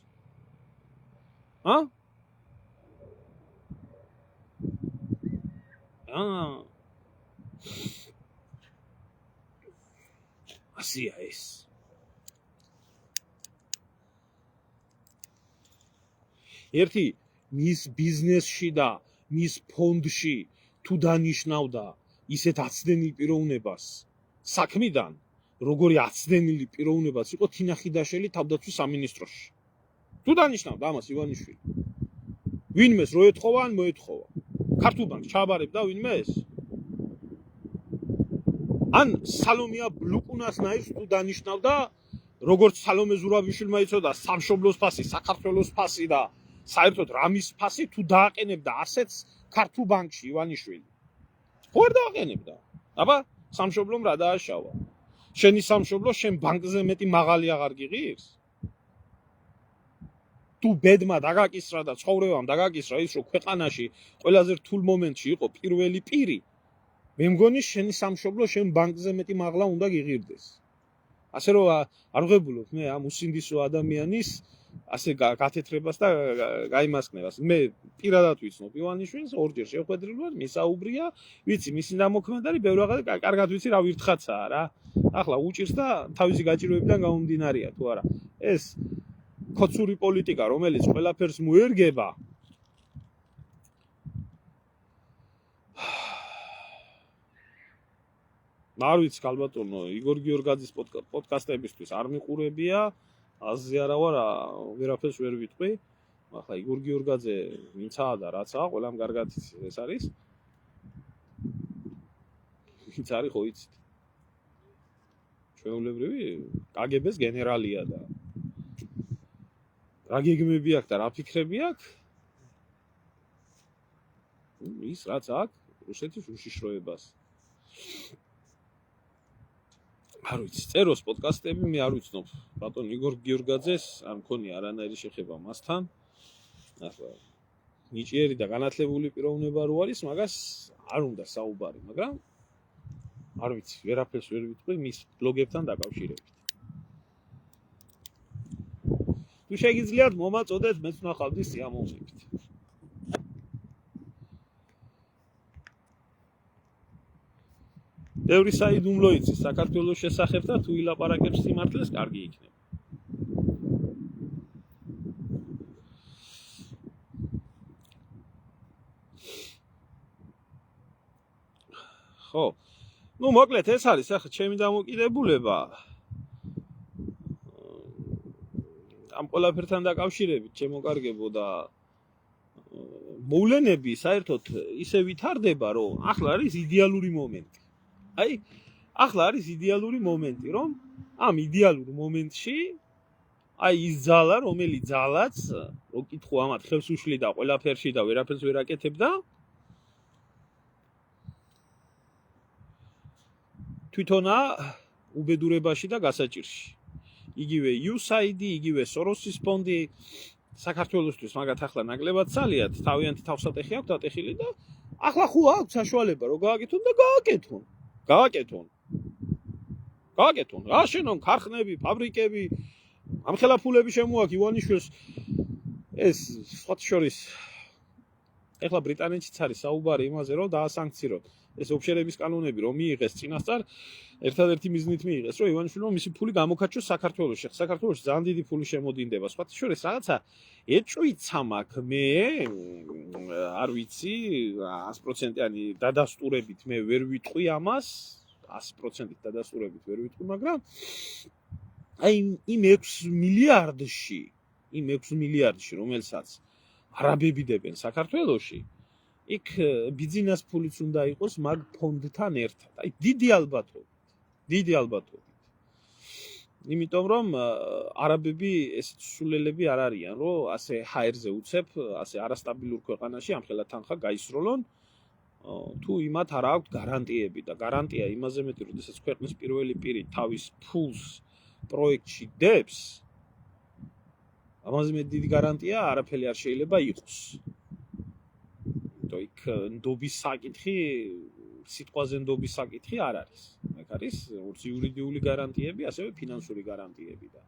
ასია ეს ერთი მის ბიზნესში და მის ფონდში თუ დანიშნავდა ისეთ აცდენილ პიროვნებას საქმიდან როგორი აცდენილი პიროვნებაც იყო თინა ხიდაშელი თავდაცვის სამინისტროში თუ დანიშნავდა ამას ივანიშვილი ვინმეს რო ეთხოვა ან მოეთხოვა ქართულ ბანკს ჩააბარებდა ვინმეს ან სალომია ბლუკუნას ნაირს თუ დანიშნავდა როგორც სალომე ზურაბიშვილმა იცოდა სამშობლოს ფასი საქართველოს ფასი და საერთოდ რამის ფასი თუ დააყენებდა ასეც ქართულ ბანკში ივანიშვილი ხო არ დააყენებდა აბა სამშობლომ რა დააშავა შენი სამშობლო შენ ბანკზე მეტი მაღალი აღარ გიღირს თუ ბედმა დაგაკისრა და ცხოვრებამ დაგაკისრა ის რომ ქვეყანაში ყველაზე რთულ მომენტში იყო პირველი პირი მე მგონი შენი სამშობლო შენ ბანკზე მეტი მაღლა უნდა გიღირდეს ასე რომ არ ვღებულობ მე ამ უსინდისო ადამიანის ასე გათეთრებას და გაიმასკნებას მე პირადად ვიცნობ ივანიშვილს ორჯერ შეხვედრილვარ მისაუბრია ვიცი მისი დამოქმედარი ბევრი რაღაცა კარგად ვიცი რა ვირთხაცაა რა ახლა უჭირს და თავისი გაჭირვებიდან გამომდინარეა თუ არა ეს ქოცური პოლიტიკა რომელიც ყველაფერს მოერგება არ ვიცი ქალბატონო იგორ გიორგაძის პოდკასტებისთვის არ მიყურებია აზზე არა ვარ ვერაფერს ვერ ვიტყვი ახლა იგორ გიორგაძე ვინცაა და რაცაა ყველამ კარგად ეს არის ვინც არის ხო იცით ჩვეულებრივი კგბ-ს გენერალია და რა გეგმები აქვს და რა ფიქრები აქვს ის რაც აქვს რუსეთის უშიშროებას არ ვიცი წეროს პოდკასტები მე არ ვიცნობ ბატონ იგორ გიორგაძეს არ მქონია არანაირი შეხება მასთან ახლა ნიჭიერი და განათლებული პიროვნება რო არის მაგას არ უნდა საუბარი მაგრამ არ ვიცი, ვერაფერს ვერ ვიტყვი მის ბლოგებთან დაკავშირებით. თუ შეგიძლიათ მომაწოდეთ, მეც ვნახავდი სიამოვნებით. ბევრი საიდუმლო იცის საქართველოს შესახებ და თუ ილაპარაკებს სიმართლეს, კარგი იქნება. ხო. ნუ მოკლედ ეს არის ახლა ჩემი დამოკიდებულება. ამ ყველაფერთან დაკავშირებით შემოკარგებო და მოვლენები საერთოდ ისე ვითარდება, რომ ახლა არის იდეალური მომენტი. აი, ახლა არის იდეალური მომენტი, რომ ამ იდეალურ მომენტში აი ის ძალა, რომელიც ძალაც, რო კითხო ამათ ხევს უშლიდა ყველაფერში და ვერაფერს ვერ აკეთებდა, თვითონა უბედურებაში და გასაჭირში. იგივე USAID, იგივე სოროსის ფონდი საქართველოსთვის მაგათ ახლა ნაკლებად სალიათ, თავიანთი თავსატეხი აქვს დატეხილი და ახლა ხო აქვს საშუალება რომ გააკეთონ და გააკეთონ. გააკეთონ. რა შენონ ქარხნები, ფაბრიკები, ამხელა ფულები შემოაქვს ივანიშვილს ეს სხვა შორის ეხლა ბრიტანეთშიც არის საუბარი იმაზე რომ დაასანქციროთ ეს ოფშერების კანონები რომ მიიღეს წინასწარ ერთადერთი მიზნით მიიღეს რომ ივანიშვილმა მისი ფული გამოკაჩოს საქართველოში. საქართველოში ძალიან დიდი ფული შემოდინდება. სხვა შორის რაღაცა ეჭვიცა მაქვს მე არ ვიცი 100%-იანი დადასტურებით მე ვერ ვიტყვი ამას 100%-ით დადასტურებით ვერ ვიტყვი, მაგრამ აი იმ 6 მილიარდში რომელსაც არაბები დებენ საქართველოში იქ ბიზნეს ფულიც უნდა იყოს მაგ ფონდთან ერთად. აი დიდი ალბათობით. იმიტომ რომ არაბები ესეთ სულელები არ არიან, რომ ასე ჰაერზე უცებ, ასე არასტაბილურ ქვეყანაში ამხელა თანხა გაისროლონ, თუ იმათ არ აქვს გარანტიები და გარანტია იმაზე მეტი, როდესაც ქვეყნის პირველი პირი თავის ფულს პროექტში დებს, ამაზე მეტი დიდი გარანტია არაფერი არ შეიძლება იყოს. იქ ნდობის საკითხი, სიტყვაზე ნდობის საკითხი არ არის. აქ არის იურიდიული გარანტიები, ასევე ფინანსური გარანტიები და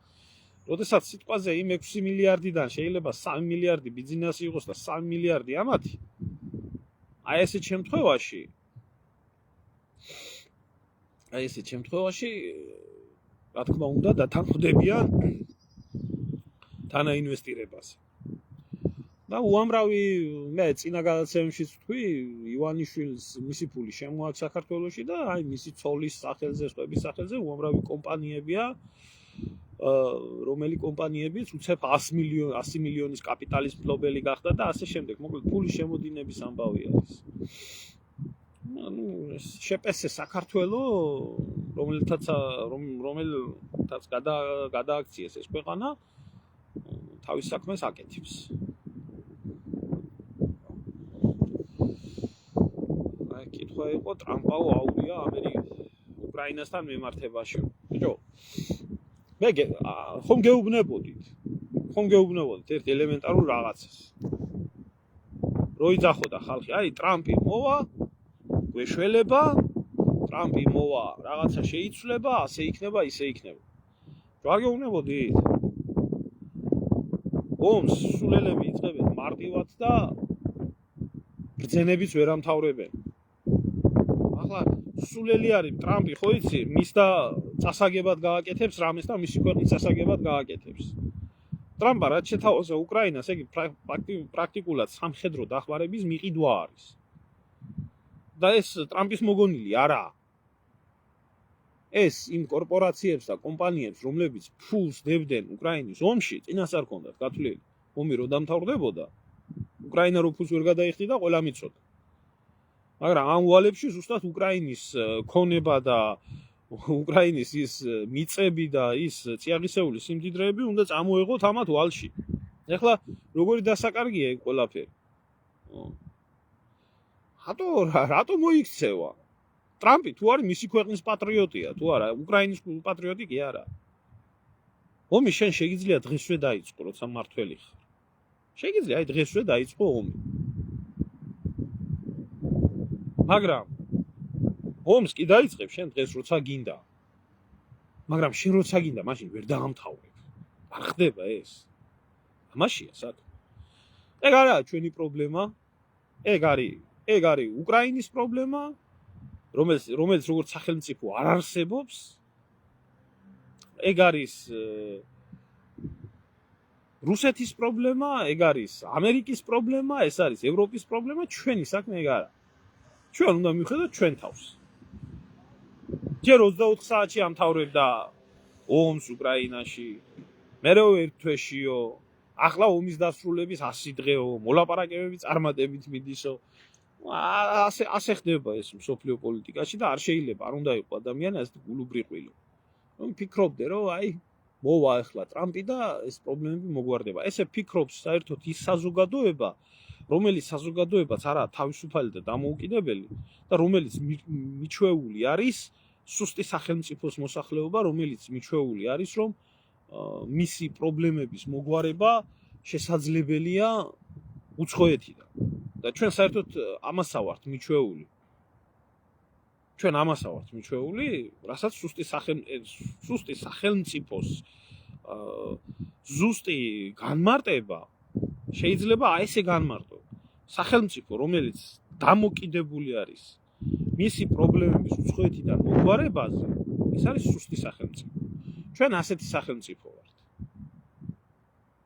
როდესაც სიტყვაზე იმ 6 მილიარდიდან შეიძლება 3 მილიარდი ბიზნესი იყოს და 3 მილიარდი ამათი, აი ესეთ შემთხვევაში რა თქმა უნდა დათანხმდებიან თანაინვესტირებაზე. და უამრავი მე წინა გადაცემებშიც ვთქვი, ივანიშვილს მისი ფული შემოაქვს საქართველოში და აი მისი ცოლის სახელზე, სხვების სახელზე უამრავი კომპანიებია, რომელი კომპანიებიც უცებ 100 მილიონის კაპიტალის მფლობელი გახდა და ასე შემდეგ. მოკლედ ფულის შემოდინების ამბავი არის. შეპესე საქართველო, რომელთაც გადააქციეს ეს ქვეყანა, თავის საქმეს აკეთებს. კითხვა იყო ტრამპაო აურია უკრაინასთან მიმართებაში. ბიჭო, მე ხომ გეუბნებოდით ერთ ელემენტარულ რაღაცას. რო იძახოდა ხალხი, აი ტრამპი მოვა, გვეშველება, ტრამპი მოვა, რაღაცა შეიცვლება, ასე იქნება, ისე იქნება. რა გეუბნებოდით? ომს სულელები იწყებენ მარტივად და ბრძენებიც ვერ ამთავრებენ. ახლა სულელი არის ტრამპი, ხო იცი, მის და წასაგებად გააკეთებს რამეს და მისი ქვეყნის წასაგებად გააკეთებს. ტრამპა რაც შეთავაზა უკრაინას, იგი პრაქტიკულად სამხედრო დახმარების მიყიდვა არის. და ეს ტრამპის მოგონილი არაა. ეს იმ კორპორაციებს და კომპანიებს, რომლებიც ფულს დებდნენ უკრაინის ომში, წინასწარ ჰქონდათ გათვლილი. ომი რო დამთავრდებოდა, უკრაინა რო ფულს ვერ გადაიხდიდა, ყველა მიცოდა. მაგრამ ამ ვალებში ზუსტად უკრაინის ქონება და უკრაინის ის მიწები და ის წიაღისეული სიმდიდრეები უნდა წამოეღოთ ამათ ვალში. ეხლა როგორი დასაკარგია ეგ ყველაფერი? რატო მოიქცევა? ტრამპი თუ არის მისი ქვეყნის პატრიოტია, თუ არა, უკრაინის პატრიოტი კი არა. ომი შენ შეგიძლია დღესვე დაიწყო, როცა მართველი ხარ. შეგიძლია აი დღესვე დაიწყო ომი. მაგრამ ომს კი დაიწყებ შენ დღეს როცა გინდა. მაგრამ შენ როცა გინდა, მაშინ ვერ დაამთავრებ. არ ხდება ეს. ამაშია საქმე. ეგ არა ჩვენი პრობლემა. ეგ არის უკრაინის პრობლემა, რომელიც როგორც სახელმწიფო არ არსებობს. ეგ არის რუსეთის პრობლემა, ეგ არის ამერიკის პრობლემა, ეს არის ევროპის პრობლემა, ჩვენი საქმე ეგ არა. ჩვენ უნდა მივხედოთ ჩვენ თავს. ჯერ 24 საათში ამთავრებდა ომს უკრაინაში, მერე ერთ თვეშიო, ახლა ომის დასრულების 100 დღეო, მოლაპარაკებები წარმატებით მიდისო. ასე ხდება ეს მსოფლიო პოლიტიკაში და არ შეიძლება, არ უნდა იყოს ადამიანი ასე გულუბრიყვილო. ფიქრობდე რომ აი მოვა ახლა ტრამპი და ეს პრობლემები მოგვარდება. ესე ფიქრობს საერთოდ ის საზოგადოება, რომელიც საზოგადოებაც არაა თავისუფალი და დამოუკიდებელი და რომელიც მიჩვეული არის სუსტი სახელმწიფოს მოსახლეობა, რომელიც მიჩვეული არის რომ მისი პრობლემების მოგვარება შესაძლებელია უცხოეთიდან. და ჩვენ საერთოდ ამასა ვართ მიჩვეული. ჩვენ ამასა ვართ მიჩვეული, რასაც სუსტი სახელმწიფოს ზუსტი განმარტება შეიძლება აი ესე განმარტო. სახელმწიფო, რომელიც დამოკიდებული არის მისი პრობლემების უცხოეთიდან მოგვარებაზე, ეს არის სუსტი სახელმწიფო. ჩვენ ასეთი სახელმწიფო ვართ.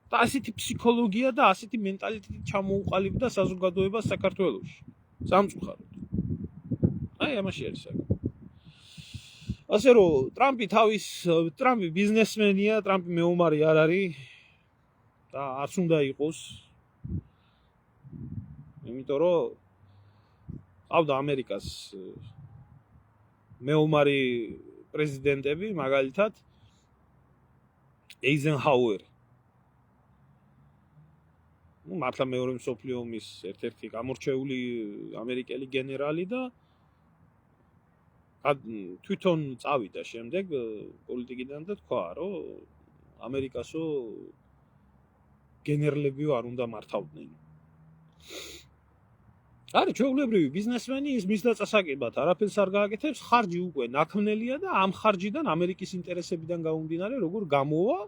და ასეთი ფსიქოლოგია და ასეთი მენტალიტეტი ჩამოუყალიბდა საზოგადოებას საქართველოში. სამწუხაროდ. აი ამაში არის საქმე. ასე რომ ტრამპი ბიზნესმენია, ტრამპი მეომარი არ არის და არც უნდა იყოს. იმიტომ რომ ყავდა ამერიკას მეომარი პრეზიდენტები, მაგალითად ეიზენჰაუერი. მართლა მეორე მსოფლიო ომის ერთ-ერთი გამორჩეული ამერიკელი გენერალი და თვითონ წავიდა შემდეგ პოლიტიკიდან და თქვა, რომ ამერიკასო გენერლებიო არ უნდა მართავდნენ. არის ჩვეულებრივი ბიზნესმენი, ის მის დაწესაკებად არაფერს არ გააკეთებს, ხარჯი უკვე ნაქმნელია და ამ ხარჯიდან ამერიკის ინტერესებიდან გამომდინარე, როგორ გამოვა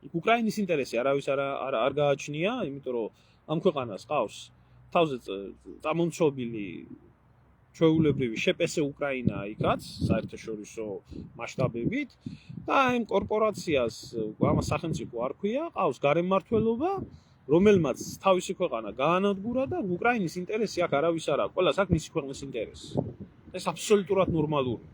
უკრაინის ინტერესი არავის არ გააჩნია, იმიტომ რომ ამ ქვეყანას ყავს თავზე წამონცობილი ჩვეულებრივი შეპესე უკრაინა იქაც საერთაშორისო მასშტაბებით და ამ კორპორაციას ამას სახელმწიფო არ ქვია, ყავს გარემმართველობა, რომელმაც თავისი ქვეყანა გაანადგურა და უკრაინის ინტერესი აქ არავის არ აქვს, ყველას აქვს მისი ქვეყნის ინტერესი. ეს აბსოლუტურად ნორმალურია.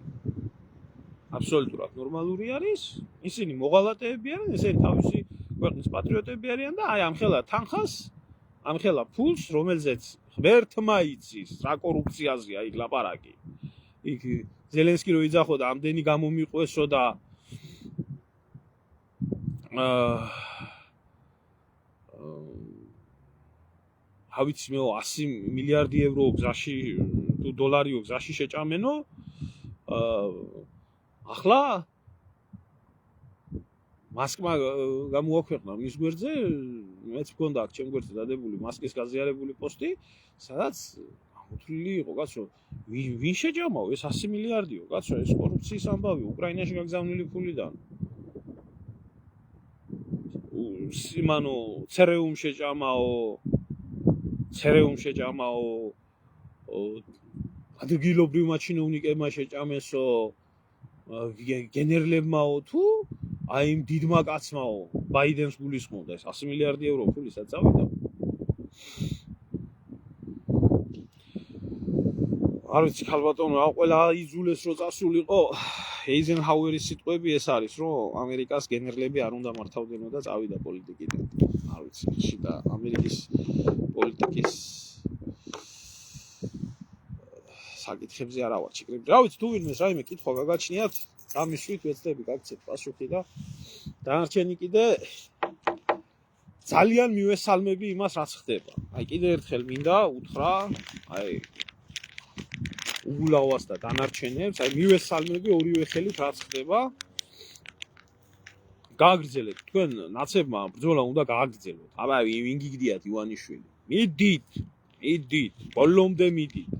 აბსოლუტურად ნორმალური არის, ისინი მოღალატეები არიან, ესენი თავისი ქვეყნის პატრიოტები არიან და აი ამხელა თანხას, ამხელა ფულს, რომელზეც ღმერთმა იცის, რა კორუფციაზეა იქ ლაპარაკი. იქ ზელენსკი რო იძახოდა, ამდენი გამომიყვესო და ავიცი მე 100 მილიარდი ევრო გზაში თუ დოლარიო გზაში შეჭამენო ახლა მასკმა გამოაქვეყნა მის გვერდზე, მეც მქონდა აქ ჩემ გვერდზე დადებული მასკის გაზიარებული პოსტი, სადაც გამოთვლილი იყო, კაცო, ვინ შეჭამაო ეს 100 მილიარდიო, კაცო, ეს კორუფციის ამბავი უკრაინაში გაგზავნილი ფულიდან. სიმანო ცერეუმ შეჭამაო, ადგილობრივმა ჩინოვნიკებმა შეჭამესო, გენერლებმაო თუ აი იმ დიდმა კაცმაო ბაიდენს გულისხმობდა ეს 100 მილიარდი ევრო ფული სადაც წავიდა. არ ვიცი ხალბატონო, რა ყველა იზულეს რო წასულიყო, ეიზენჰაუერის სიტყვები ეს არის, რომ ამერიკას გენერლები არ უნდა მართავდნო და წავიდა პოლიტიკიდან. არ ვიცი, და ამერიკის პოლიტიკის საკითხებზე არა ვარ ჩიკრები. რა ვიცი, თუ ვინმეს რაიმე კითხვა გაგაჩნიათ, გამიშვით ვეცდები გაგცეთ პასუხი და დანარჩენი კიდე ძალიან მივესალმები იმას, რაც ხდება. აი კიდე ერთხელ მინდა უთხრა, აი უგულავას და დანარჩენებს, აი მივესალმები ორივე ხელით რაც ხდება. გააგრძელეთ, თქვენ ნაცებმა ბრძოლა უნდა გააგრძელოთ. აბა ვინ გიგდიათ ივანიშვილი? მიდით, ბოლომდე მიდით.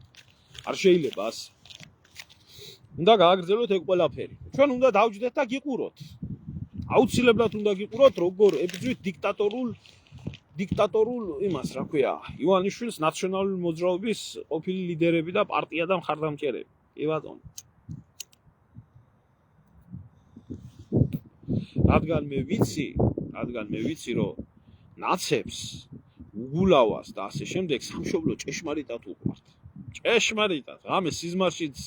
არ შეიძლება ასე. უნდა გააგრძელოთ ეგ ყველაფერი. ჩვენ უნდა დავჯდეთ და გიყუროთ. აუცილებლად უნდა გიყუროთ, როგორ ებრძვით დიქტატორულ იმას, რა ქვია, ივანიშვილის ნაციონალური მოძრაობის ყოფილი ლიდერები და პარტია და მხარდამჭერები. კი ბატონო. რადგან მე ვიცი, რომ ნაცებს, უგულავას და ასე შემდეგ სამშობლო ჭეშმარიტად უყვართ. ჭეშმარიტად. რამე სიზმარშიც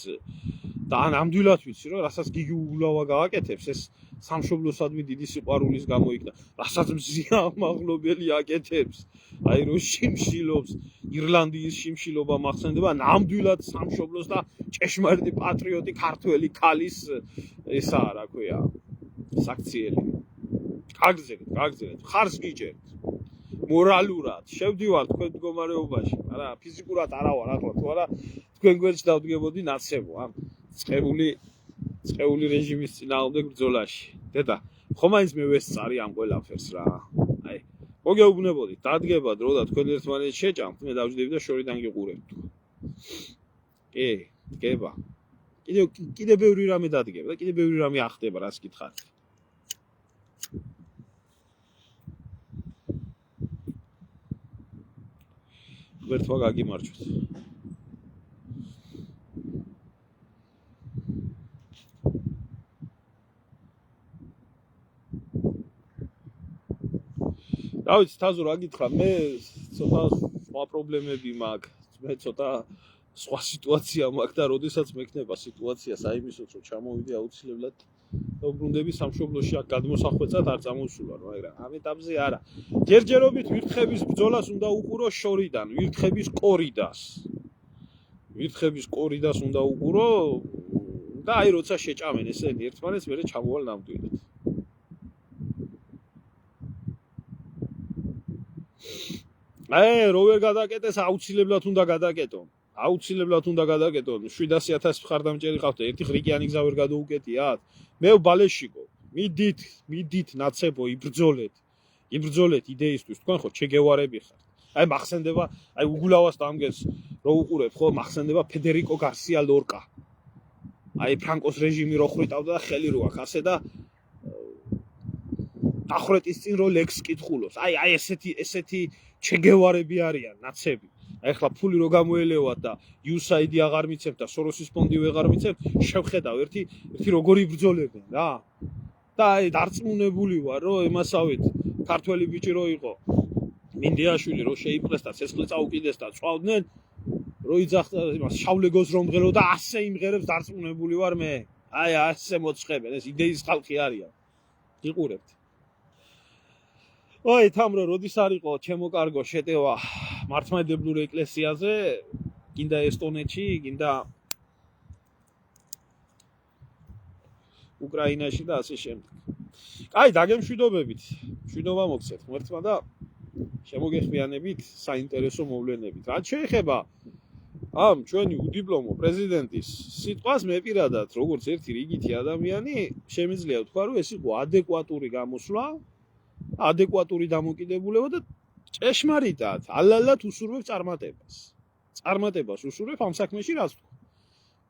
და ნამდვილად ვიცი, რომ რასაც გიგი უგულავა გააკეთებს, ეს სამშობლოსადმი დიდი სიყვარულის გამო იქნა. რასაც მზიამაღლობელი აკეთებს, აი რო შიმშილობს, ირლანდიის შიმშილობა მახსენდება ნამდვილად სამშობლოს და ჭეშმარიტი პატრიოტი ქართველი ქალის ესაა, რა ქვია, საქციელი. გაგრძელეთ, ხარს გიჭერთ. მორალურად შევდივართ თქვენ მდგომარეობაში, არა, ფიზიკურად არა ვარ ახლა, თუ არა თქვენ გვერდში დავდგებოდი ნაცებო, ამ წყეული რეჟიმის წინააღმდეგ ბრძოლაში. დედა, ხომ მაინც მე ვესწარი ამ ყველაფერს რა. აი, მოგეუბნებოდით, დადგება დრო და თქვენ ერთმანეთს შეჭამთ, მე დავჯდები და შორიდან გიყურებთ. კი, დგება. კიდე ბევრი რამე დადგება და კიდე ბევრი რამე ახდება, რას გითხარით. ერთმა გაგიმარჯვეთ. დავით თაზო რა გითხრა, მე ცოტა სხვა პრობლემები მაქვს, მე ცოტა სხვა სიტუაცია მაქვს და როდესაც მექნება სიტუაცია საიმისოც რომ ჩამოვიდე აუცილებლად დაუბრუნდები სამშობლოში აქ გადმოსახვეცად არ წამოსულარ, მაგრამ ამ ეტაპზე არა. ჯერჯერობით ვირთხების ბრძოლას უნდა უყურო შორიდან, ვირთხების კორიდას უნდა უყურო და აი როცა შეჭამენ ესენი ერთმანეთს, მერე ჩამოვალ ნამდვილად. რო ვერ გადაკეტეს, აუცილებლად უნდა გადაკეტონ. 700,000 მხარდამჭერი ყავთ, ერთი ღრიკიანი გზა ვერ გადაუკეტიათ. მე ბალეშიკო, მიდით ნაცებო, იბრძოლეთ იდეისთვის, თქვენ ხო ჩეგევარები ხართ. აი მახსენდება, აი უგულავას დამგეს რო უყურებ, ხო, მახსენდება ფედერიკო გარსია ლორკა. აი ფრანკოს რეჟიმი რო ხრიტავდა და ხელი რო აქვს, ასე და დახრეტის წინ რო ლექს კითხულობს. აი ესეთი ჩეგევარები არიან ნაცები. აი ხლა ფული რო გამოელევათ და USAID აღარ მიცემთ და სოროსის ფონდი ვეღარ მიცემთ, შევხედავ ერთი როგორი ბრძოლებენ რა. და აი დარწმუნებული ვარ, რომ იმასავით ქართველი ბიჭი რო იყო, მინდიაშვილი რო შეიპყრეს და ცეცხლი წაუკიდეს და წვავდნენ, რო იძახდა იმას შავლეგოს რომ მღერო და ასე იმღერებს დარწმუნებული ვარ მე. აი ასე მოწყებენ, ეს იდეის ხალხი არიან. გიყურებთ. ой, თამრო, როდის არ იყო ჩემო კარგო შეტევა მართლმადიდებლურ ეკლესიაზე, გინდა ესტონეთში, გინდა უკრაინაში და ასე შემდეგ. აი, დაგემშვიდობებით, მშვიდობა მოგცეთ ღმერთმა და შემოგეხმიანებით საინტერესო მოვლენებით. რაც შეეხება ამ ჩვენი უდიპლომო პრეზიდენტის სიტყვას, მე პირადად, როგორც ერთი რიგითი ადამიანი, შემიძლია ვთქვა, რომ ეს იყო ადეკვატური გამოსვლა, ადეკვატური დამოკიდებულება და ჭეშმარიტად, ალალად უსურვებ წარმატებას უსურვებ ამ საქმეში, რაც თქვა.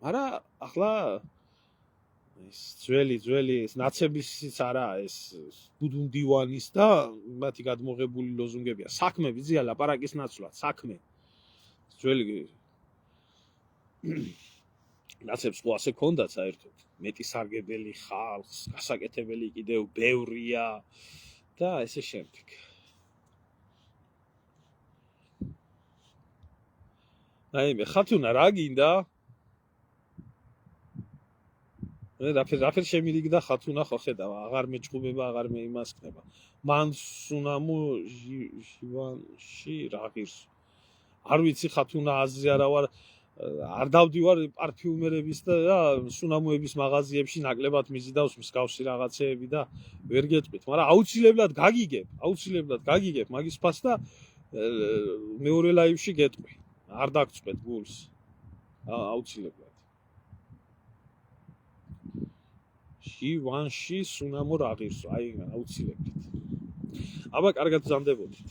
მაგრამ ახლა ეს ძველი ეს ნაცებისიც არა, ეს ბუდუნდივანის და მათი გადმოღებული ლოზუნგებია. საქმე ვიზია ლაპარაკის ნაცვლად, საქმე. ძველი ნაცებს ხო ასე ქონდათ საერთოდ. მეტი სარგებელი ხალხს, გასაკეთებელი კიდევ ბევრია და ესე შემდეგ. აი მე ხათუნა რა გინდა? მე რაფერ შემირიგდა ხათუნა ხო ხედავ, აღარ მეჭუბება, აღარ მე იმას ხდება. მან სუნამო ჟივანში რა ღირს. არ ვიცი ხათუნა აზრი არა ვარ, არ დავდივარ პარფიუმერების და სუნამოების მაღაზიებში ნაკლებად მიზიდავს მსგავსი რაღაცეები და ვერ გეტყვით, მაგრამ აუცილებლად გაგიგებ მაგის ფას და მეორე ლაივში გეტყვი. არ დაგწყვეთ გულს. აუცილებლად. ჟივანში სუნამო რა ღირსო, აი აუცილებლად. აბა კარგად გზამდებოდით.